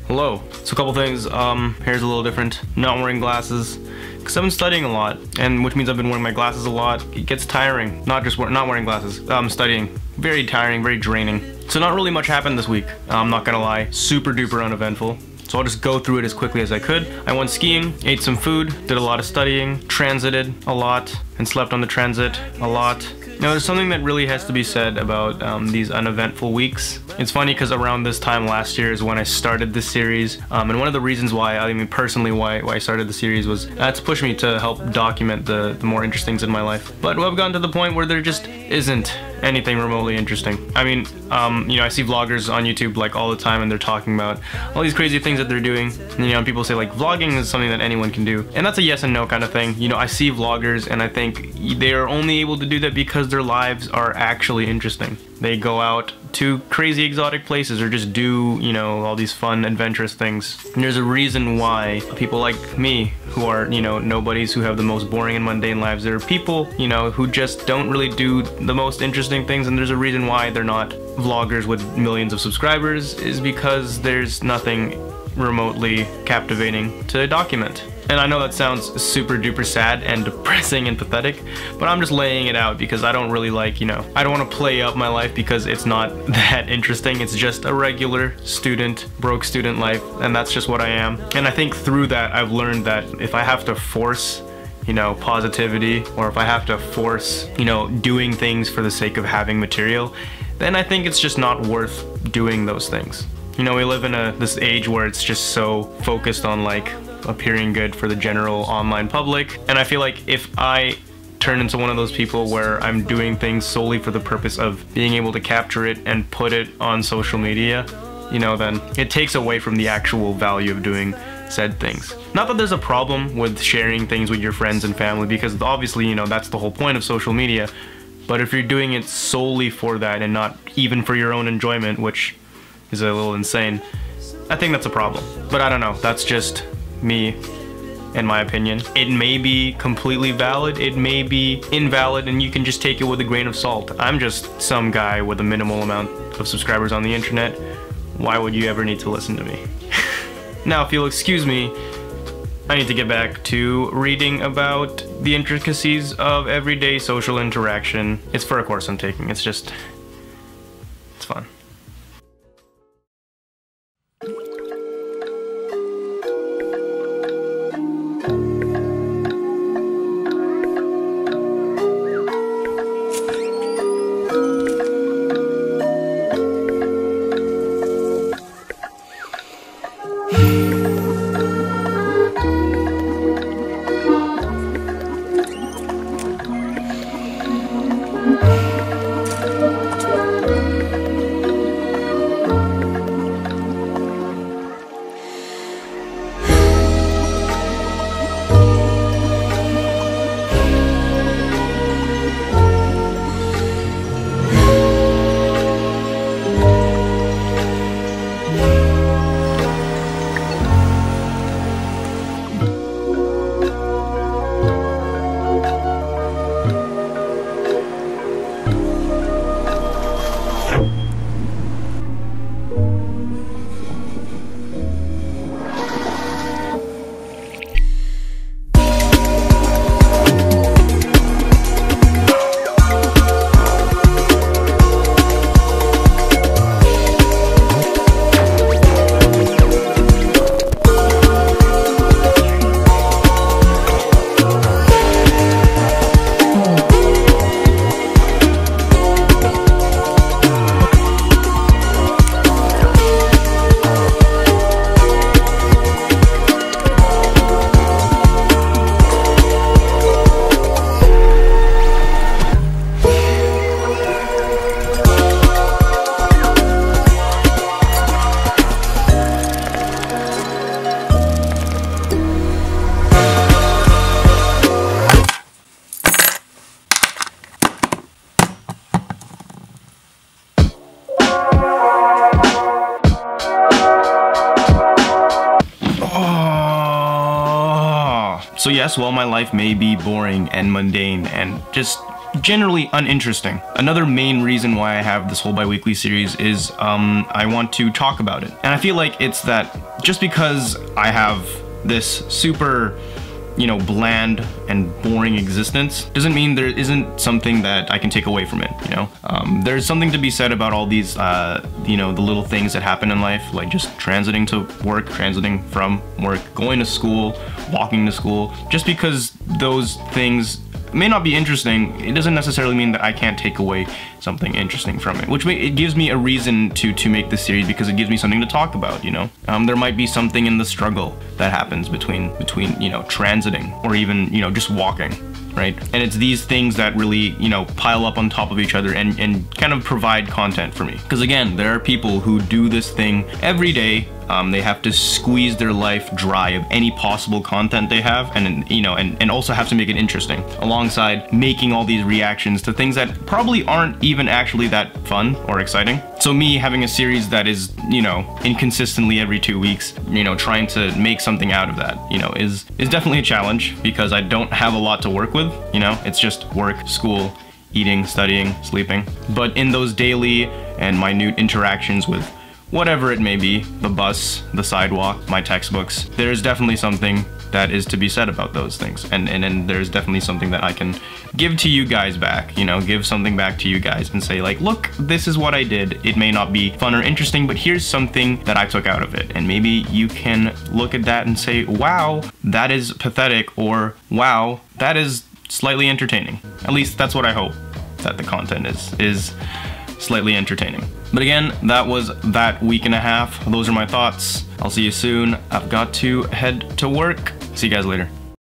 Hello. So a couple things. Hair's a little different. Not wearing glasses because I've been studying a lot, and which means I've been wearing my glasses a lot. It gets tiring. Not wearing glasses. Studying. Very tiring. Very draining. So not really much happened this week. I'm not gonna lie. Super duper uneventful. So I'll just go through it as quickly as I could. I went skiing, ate some food, did a lot of studying, transited a lot, and slept on the transit a lot. Now there's something that really has to be said about these uneventful weeks. It's funny because around this time last year is when I started this series, and one of the reasons why, I mean personally why I started the series was to push me to help document the more interesting things in my life. But I've gotten to the point where there just isn't anything remotely interesting. I mean, you know, I see vloggers on YouTube like all the time, and they're talking about all these crazy things that they're doing. And, you know, people say like vlogging is something that anyone can do, and that's a yes and no kind of thing. You know, I see vloggers and I think they are only able to do that because their lives are actually interesting. They go out to crazy exotic places or just do, you know, all these fun adventurous things. And there's a reason why people like me, who are, you know, nobodies, who have the most boring and mundane lives, there are people, you know, who just don't really do the most interesting things, and there's a reason why they're not vloggers with millions of subscribers, is because there's nothing remotely captivating to document. And I know that sounds super duper sad and depressing and pathetic, but I'm just laying it out because I don't really like, you know, I don't want to play up my life because it's not that interesting. It's just a regular student, broke student life, and that's just what I am. And I think through that I've learned that if I have to force, you know, positivity, or if I have to force, you know, doing things for the sake of having material, then I think it's just not worth doing those things. You know, we live in this age where it's just so focused on like appearing good for the general online public, and I feel like if I turn into one of those people where I'm doing things solely for the purpose of being able to capture it and put it on social media, you know, then it takes away from the actual value of doing said things. Not that there's a problem with sharing things with your friends and family, because obviously, you know, that's the whole point of social media, but if you're doing it solely for that and not even for your own enjoyment, which is a little insane, I think that's a problem. But I don't know, that's just me and my opinion. It may be completely valid, it may be invalid, and you can just take it with a grain of salt. I'm just some guy with a minimal amount of subscribers on the internet. Why would you ever need to listen to me? Now, if you'll excuse me, I need to get back to reading about the intricacies of everyday social interaction. It's for a course I'm taking. It's fun. So yes, while my life may be boring and mundane and just generally uninteresting, another main reason why I have this whole bi-weekly series is I want to talk about it. And I feel like it's that just because I have this super, you know, bland and boring existence doesn't mean there isn't something that I can take away from it, you know? There's something to be said about all these, you know, the little things that happen in life, like just transiting to work, transiting from work, going to school, walking to school. Just because those things may not be interesting, it doesn't necessarily mean that I can't take away something interesting from it, which it gives me a reason to make this series, because it gives me something to talk about, you know? There might be something in the struggle that happens between you know, transiting or even, you know, just walking, right? And it's these things that really, you know, pile up on top of each other and kind of provide content for me. Because again, there are people who do this thing every day. They have to squeeze their life dry of any possible content they have, and you know, and also have to make it interesting, alongside making all these reactions to things that probably aren't even actually that fun or exciting. So me having a series that is, you know, inconsistently every 2 weeks, you know, trying to make something out of that, you know, is definitely a challenge, because I don't have a lot to work with, you know, it's just work, school, eating, studying, sleeping. But in those daily and minute interactions with whatever it may be, the bus, the sidewalk, my textbooks, there's definitely something that is to be said about those things. And there's definitely something that I can give to you guys back, you know, give something back to you guys and say like, look, this is what I did. It may not be fun or interesting, but here's something that I took out of it. And maybe you can look at that and say, wow, that is pathetic, or wow, that is slightly entertaining. At least that's what I hope that the content is slightly entertaining. But again, that was that week and a half. Those are my thoughts. I'll see you soon. I've got to head to work. See you guys later.